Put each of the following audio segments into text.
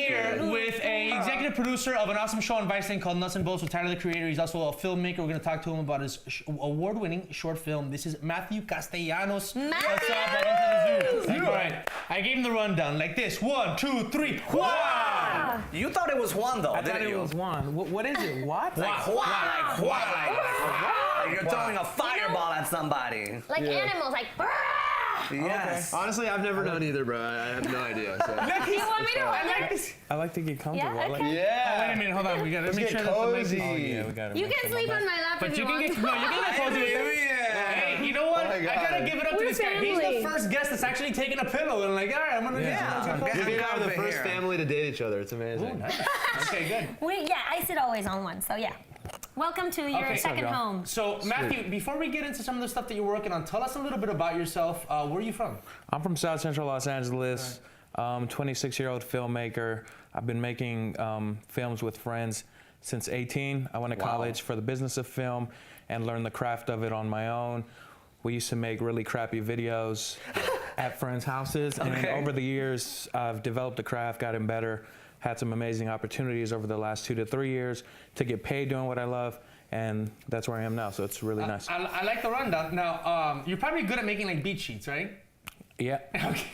here with an executive producer of an awesome show on Viceland called Nutz and Boltz with Tyler, the creator. He's also a filmmaker. We're going to talk to him about his award-winning short film. This is Matthew Castellanos. Matthew! What's up? Welcome to the zoo. All right. I gave him the rundown like this. 1, 2, 3. Wow! You thought it was Juan, though, I didn't thought you? it was Juan. What is it? What? Like Juan, like you're throwing a fireball at somebody. Like animals, like Yes. Okay. Honestly, I've never done either, bro. I have no idea. So. Do you want me to hold it? I like to get comfortable. Yeah, I like- okay. Yeah. Wait a minute, hold on. We got to make get sure that's cozy. Oh, yeah, we got to. You can sleep on my lap But if you you can want. get, no, you can get cozy with him. Hey, you know what? Oh my I God. gotta give it up to We're this guy. He's family. the first guest that's actually taken a pillow and like, all right, I'm gonna Dude, we are the first family to date each other. It's amazing. Okay, good. Wait, yeah, I sit always on one, so yeah. Welcome to your second home. So, Matthew, before we get into some of the stuff that you're working on, tell us a little bit about yourself. Where are you from? I'm from South Central Los Angeles. 26-year-old filmmaker. I've been making films with friends since 18. I went to college for the business of film and learned the craft of it on my own. We used to make really crappy videos at friends' houses, and over the years, I've developed the craft, gotten better, had some amazing opportunities over the last 2 to 3 years to get paid doing what I love, and that's where I am now, so it's really nice. I like the rundown. Now, you're probably good at making like beat sheets, right? Yeah. Okay.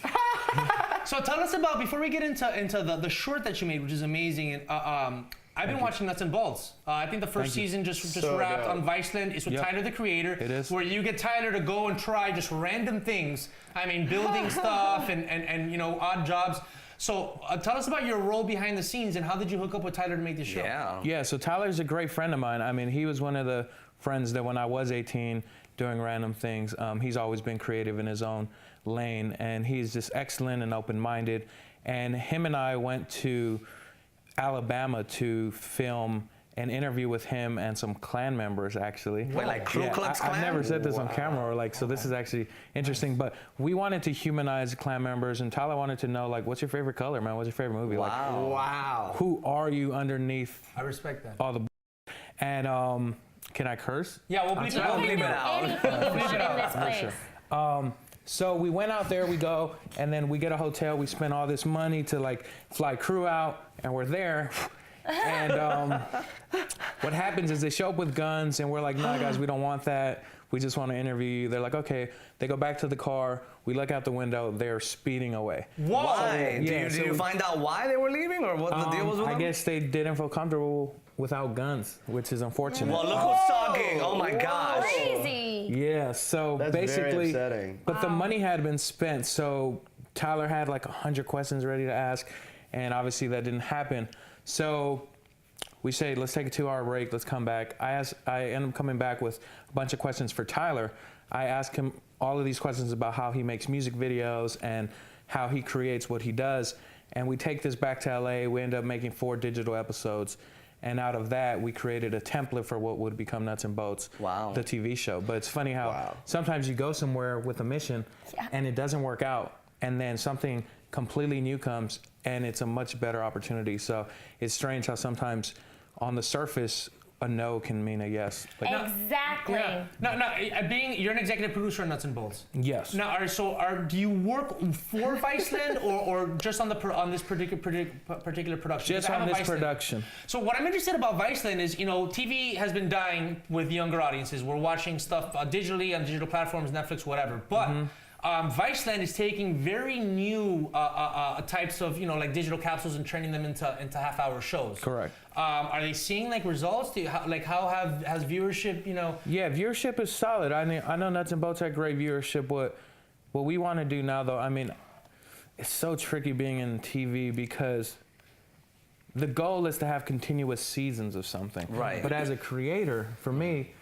So tell us about, before we get into the short that you made, which is amazing, and I've been watching Nutz and Boltz. I think the first season just So wrapped dope. on Viceland. It's with Tyler, the creator. It is. Where you get Tyler to go and try just random things. I mean, building stuff and you know, odd jobs. So tell us about your role behind the scenes and how did you hook up with Tyler to make this show? Yeah, so Tyler's a great friend of mine. I mean, he was one of the friends that when I was 18 doing random things, he's always been creative in his own lane, and he's just excellent and open-minded. And him and I went to Alabama to film an interview with him and some Klan members, actually. Wait, like Ku Klux Klan? I've never said this on camera, or like, so this is actually interesting. But we wanted to humanize Klan members, and Tyler wanted to know, like, what's your favorite color, man? What's your favorite movie? Wow. Like, who are you underneath I respect that. all the? And can I curse? Yeah, we'll bleep it You out. can leave do it out. anything you want in this place. So we went out there, we go, and then we get a hotel. We spend all this money to like fly crew out, and we're there. And what happens is they show up with guns, and we're like, no, guys, we don't want that. We just want to interview you. They're like, okay. They go back to the car. We look out the window. They're speeding away. Why? Yeah, Did you find out why they were leaving or what the deal was with them? I guess they didn't feel comfortable without guns, which is unfortunate. Well, look who's talking. Oh my gosh. Crazy. Yeah, so That's very basically, upsetting. but the money had been spent, so Tyler had like 100 questions ready to ask, and obviously that didn't happen. So we say, let's take a 2-hour break, let's come back. I end up coming back with a bunch of questions for Tyler. I ask him all of these questions about how he makes music videos and how he creates what he does, and we take this back to LA. We end up making 4 digital episodes. And out of that, we created a template for what would become Nutz and Boltz, the TV show. But it's funny how sometimes you go somewhere with a mission and it doesn't work out. And then something completely new comes and it's a much better opportunity. So it's strange how sometimes on the surface, a no can mean a yes. Like, Exactly. Yeah. Now, you're an executive producer on Nutz and Boltz. yes. Now, do you work for Viceland or just on this particular production? Just on this production. So what I'm interested about Viceland is, you know, TV has been dying with younger audiences. We're watching stuff digitally on digital platforms, Netflix, whatever. But Viceland is taking very new types of, you know, like digital capsules and turning them into half-hour shows. Correct. Are they seeing like results? How has viewership, you know? Yeah, viewership is solid. I know Nutz and Boltz had great viewership. What we want to do now, though, I mean, it's so tricky being in TV because the goal is to have continuous seasons of something. Right. But as a creator, for me,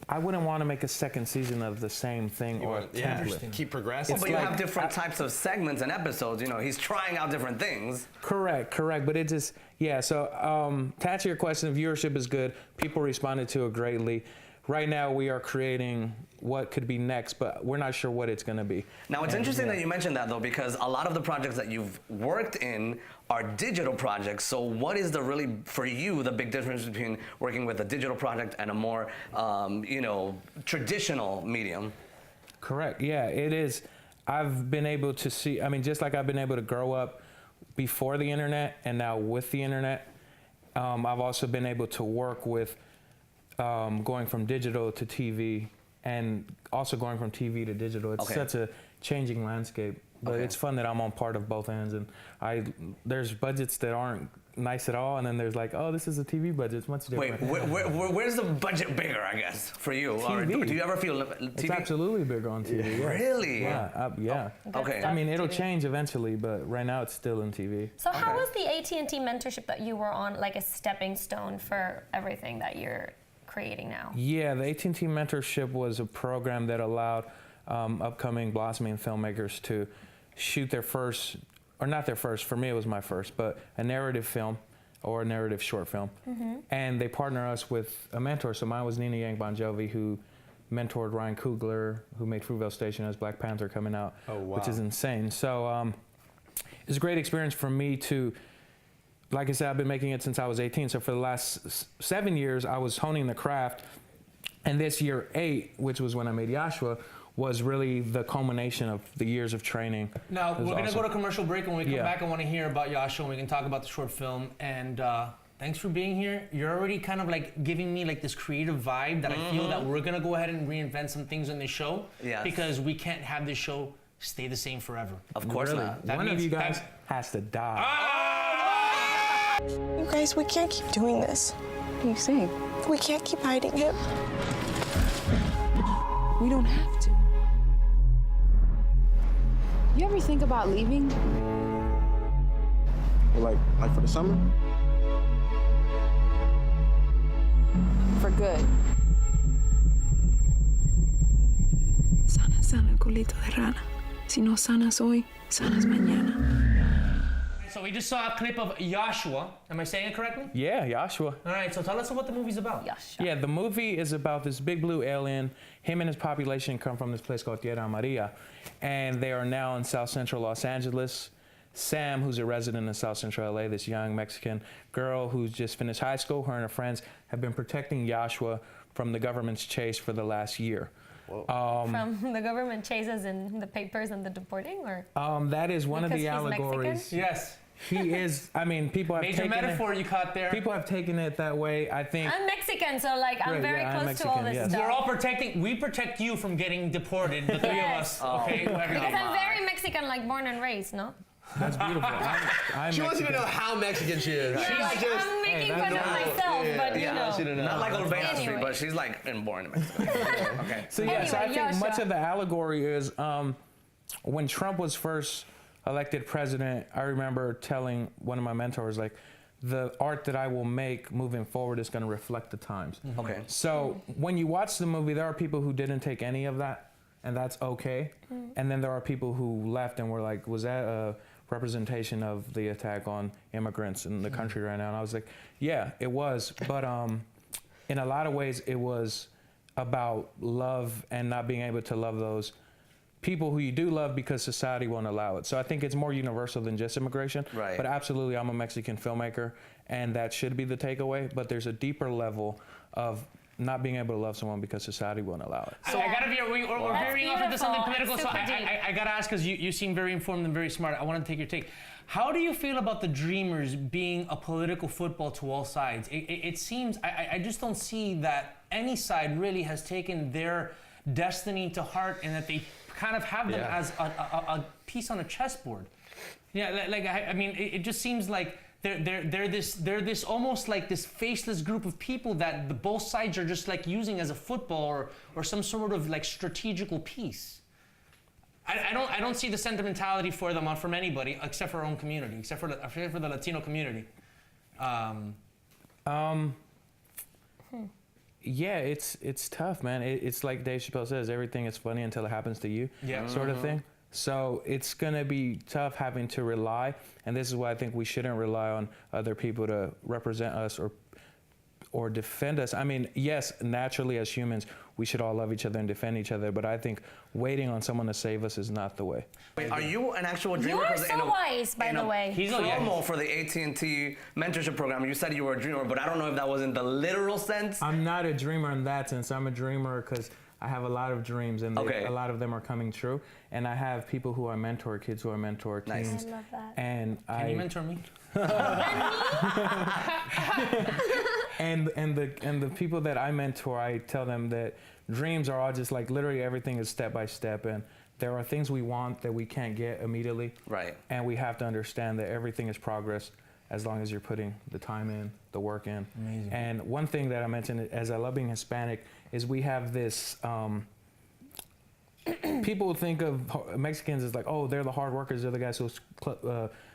I wouldn't want to make a second season of the same thing or template. Keep progressing. But you have different types of segments and episodes. You know, he's trying out different things. Correct. But it just, so to answer your question, viewership is good. People responded to it greatly. Right now, we are creating what could be next, but we're not sure what it's going to be. Now, it's interesting that you mentioned that, though, because a lot of the projects that you've worked in are digital projects. So what is for you, the big difference between working with a digital project and a more, you know, traditional medium? Correct. Yeah, it is. I've been able to see, I mean, just like I've been able to grow up before the internet and now with the internet. I've also been able to work with going from digital to TV and also going from TV to digital. It's such a changing landscape, but it's fun that I'm on part of both ends. And there's budgets that aren't nice at all, and then there's like, oh, this is a TV budget. It's much different. Wait, where's the budget bigger, I guess, for you? Or TV. do you ever feel TV? It's absolutely bigger on TV. Yeah. Really? Yeah. Yeah. Okay. I mean, it'll change eventually, but right now it's still in TV. So how was the AT&T mentorship that you were on like a stepping stone for everything that you're creating now? Yeah, the AT&T Mentorship was a program that allowed upcoming blossoming filmmakers to shoot their first, or not their first, for me it was my first, but a narrative film or a narrative short film. And they partner us with a mentor. So mine was Nina Yang Bon Jovi, who mentored Ryan Coogler, who made Fruitvale Station as Black Panther coming out, which is insane. So it's a great experience for me to, like I said, I've been making it since I was 18. So for the last 7 years, I was honing the craft. And this year 8, which was when I made Yoshua, was really the culmination of the years of training. Now, we're going to go to commercial break, and when we come back, I want to hear about Yoshua, and we can talk about the short film. And thanks for being here. You're already kind of like giving me like this creative vibe that I feel that we're going to go ahead and reinvent some things in this show. Yes. Because we can't have this show stay the same forever. Of course not. One of you guys has to die. You guys, we can't keep doing this. What are you saying? We can't keep hiding him. We don't have to. You ever think about leaving? Like for the summer? For good. Sana, sana, culito de rana. Si no sanas hoy, sanas mañana. So we just saw a clip of Yoshua. Am I saying it correctly? Yeah, Yoshua. All right, so tell us what the movie's about. Yoshua. Yeah, the movie is about this big blue alien. Him and his population come from this place called Tierra Amarilla, and they are now in South Central Los Angeles. Sam, who's a resident in South Central LA, this young Mexican girl who's just finished high school, her and her friends have been protecting Yoshua from the government's chase for the last year. From the government chases in the papers and the deporting, or? That is one of Because the he's allegories. Mexican? Yes. He is, I mean, people have Major taken metaphor you caught there. People have taken it that way, I think. I'm Mexican, so like I'm Right, very yeah, I'm close to all Mexican, this yes. We're all stuff. we protect you from getting deported, the three of us. Okay, every Because day. I'm very Mexican, like born and raised, no? That's beautiful. I'm She wants you to Mexican. know how Mexican she is. She's Like, just. I'm making fun of that's myself, but you know. She didn't know. Not like Urbana Street, Anyway. but she's like born in Mexico. Okay. So yeah, so I Anyway, think much Yoshua. of the allegory is when Trump was first elected president, I remember telling one of my mentors, like, the art that I will make moving forward is going to reflect the times. Okay. So when you watch the movie, there are people who didn't take any of that, and that's okay. And then there are people who left and were like, was that a representation of the attack on immigrants in the country right now? And I was like, yeah, it was. But in a lot of ways, it was about love and not being able to love those people who you do love because society won't allow it. So I think it's more universal than just immigration. Right. But absolutely, I'm a Mexican filmmaker, and that should be the takeaway. But there's a deeper level of not being able to love someone because society won't allow it. So I gotta be, we're That's veering off into something beautiful. political, so Super deep. I gotta ask, because you seem very informed and very smart. I want to take your take. How do you feel about the Dreamers being a political football to all sides? It seems, I just don't see that any side really has taken their destiny to heart, and that they kind of have them as a piece on a chessboard. Yeah, like I mean, it just seems like they're this almost like this faceless group of people that the both sides are just like using as a football or some sort of like strategical piece. I don't see the sentimentality for them from anybody except for our own community, except for the Latino community. Yeah, it's tough, man. It's like Dave Chappelle says, everything is funny until it happens to you, sort of thing. So it's gonna be tough having to rely, and this is why I think we shouldn't rely on other people to represent us or defend us. I mean, yes, naturally as humans, we should all love each other and defend each other, but I think waiting on someone to save us is not the way. Wait, are you an actual dreamer? You are 'Cause so wise, by the way. He's promo for the AT&T mentorship program. You said you were a dreamer, but I don't know if that was in the literal sense. I'm not a dreamer in that sense. I'm a dreamer because I have a lot of dreams, and Okay. a lot of them are coming true. And I have people who I mentor, kids who I mentor, Nice. teens. I love that. And Can you mentor me? and the people that I mentor, I tell them that dreams are all just like literally everything is step by step, and there are things we want that we can't get immediately. Right. And we have to understand that everything is progress as long as you're putting the time in, the work in. Amazing. And one thing that I mentioned, as I love being Hispanic, is we have this. People think of Mexicans as like, oh, they're the hard workers, they're the guys who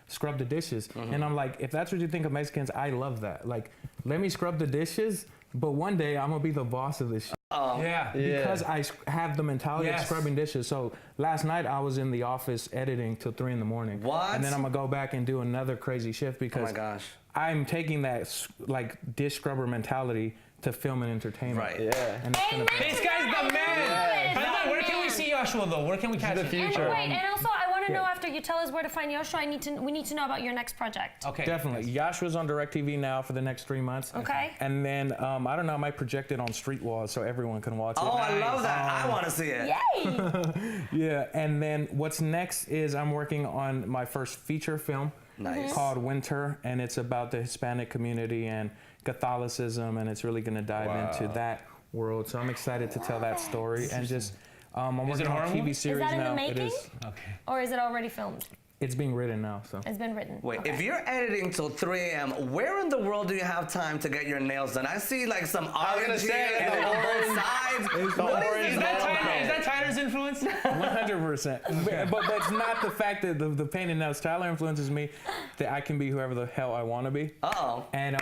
scrub the dishes. And I'm like, if that's what you think of Mexicans, I love that. Like, let me scrub the dishes, but one day I'm gonna be the boss of this shit. Yeah. Because I have the mentality of Yes. scrubbing dishes. So last night I was in the office editing till 3 a.m. What? And then I'm gonna go back and do another crazy shift Oh because my gosh. I'm taking that like dish scrubber mentality to film and entertainment. Right. Yeah. And it's Amen gonna This to guy's that. the man. By the way, where can we man. see Yoshua though? Where can we catch the him? future. And wait, and also I want to know Yeah. after you tell us where to find Yoshua, we need to know about your next project. Okay. Definitely. Yoshua's on DirecTV now for the next 3 months. Okay. And then I don't know, I might project it on street walls so everyone can watch Oh, it. I love that. I want to see it. Yay! Yeah, and then what's next is I'm working on my first feature film Nice. called Winter, and it's about the Hispanic community and Catholicism, and it's really going to dive into that world. So I'm excited to tell that story, and just I'm Is it working a on horror a TV movie? series Is that in now. the It making? is. Okay. Or is it already filmed? It's being written now. So It's been written. Wait, Okay. if you're editing till 3 a.m., where in the world do you have time to get your nails done? I see like some orange gonna say, here and the on both orange- sides. the What orange is Is that that? Tyler? Is that Tyler's influence? 100%. But that's not the fact that the pain and nails. Tyler influences me that I can be whoever the hell I want to be, Uh-oh. and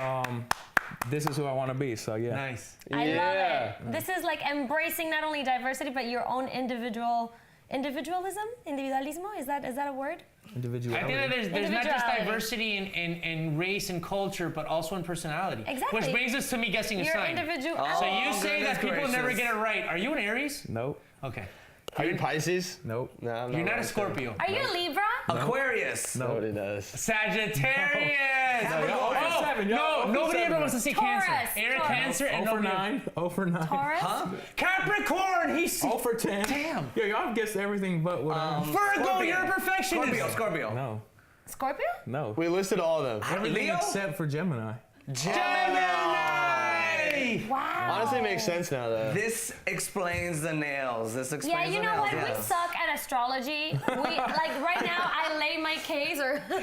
this is who I want to be. So yeah. Nice. I love Yeah. it. This is like embracing not only diversity but your own individualism. Individualismo, is that a word? Individuality. I think that there's not just Individuality. diversity in race and culture, but also in personality. Exactly. Which brings us to me guessing a Your sign. individual. So you Oh, say that goodness people never gracious. get it right. Are you an Aries? Nope. Okay. Are you Pisces? Nope. No, I'm You're not a right. Scorpio. Are you a Libra? Aquarius. Nobody does. Sagittarius. Capricorn. Oh, 7, no, y'all. nobody ever wants to say Taurus. Cancer. Air, Taurus. Cancer, and 0 for nobody. 9. 0 for 9. Taurus? Huh? Capricorn. He's 0 for 10. Damn. Yeah, y'all have guessed everything but what I'm. Virgo. Scorpio. You're a perfectionist. Scorpio. No. Scorpio? No. We listed all of them. Everything Leo? except for Gemini. Gemini. Wow. Honestly, it makes sense now, though. This explains the nails. This explains Yeah, you the know nails. what? We yes. suck at astrology. We like right now. I lay my case or bye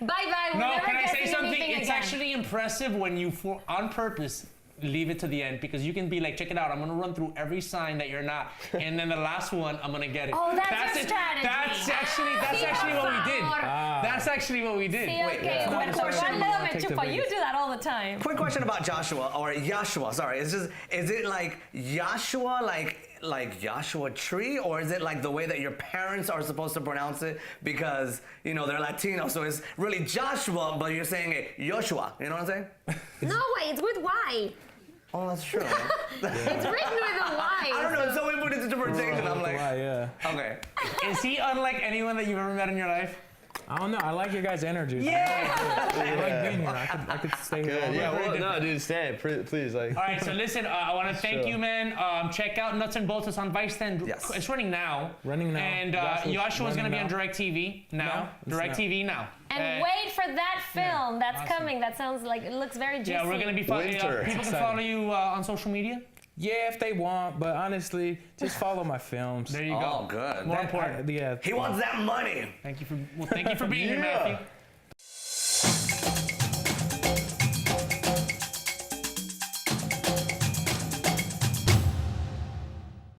bye. We're No, never can I say guessing something? anything It's again. actually impressive when you, on purpose, leave it to the end because you can be like, check it out. I'm gonna run through every sign that you're not, and then the last one, I'm gonna get it. Oh, that's your it. strategy. That's actually Sí, what we did. por favor. That's actually what we did. Sí, okay. yeah. Bueno, Quick question. ¿cuál dedo me Take the chupa? You biggest. do that all the time. Quick question about Joshua or Yoshua. Sorry, is it like Yoshua, like Joshua Tree, or is it like the way that your parents are supposed to pronounce it because they're Latino, so it's really Joshua, but you're saying it Yoshua. You know what I'm saying? No way. It's with Y. Oh, that's true. It's written with a Y. I don't know. So we put it into interpretation. I'm like, Why, yeah. okay. Is he unlike anyone that you've ever met in your life? I don't know. I like your guys' energy. Yeah. I like being here. I could stay here. all Good. day. Yeah, well, no, dude, stay. Please, like. All right, so listen, I want to thank Sure. you, man. Check out Nutz and Boltz. It's on Vice then. Yes. It's running now. Running now. And Joshua's Joshua's going to be on running DirecTV now. No, it's DirecTV now. And wait for that film. That's awesome. coming. That sounds like it looks very juicy. Yeah, we're going to be following Winter. People can Exciting. follow you on social media. Yeah, if they want, but honestly, just follow my films. There you Oh, go. good. More important. Yeah. He wants that money. Thank you for being here, Yeah. Matthew.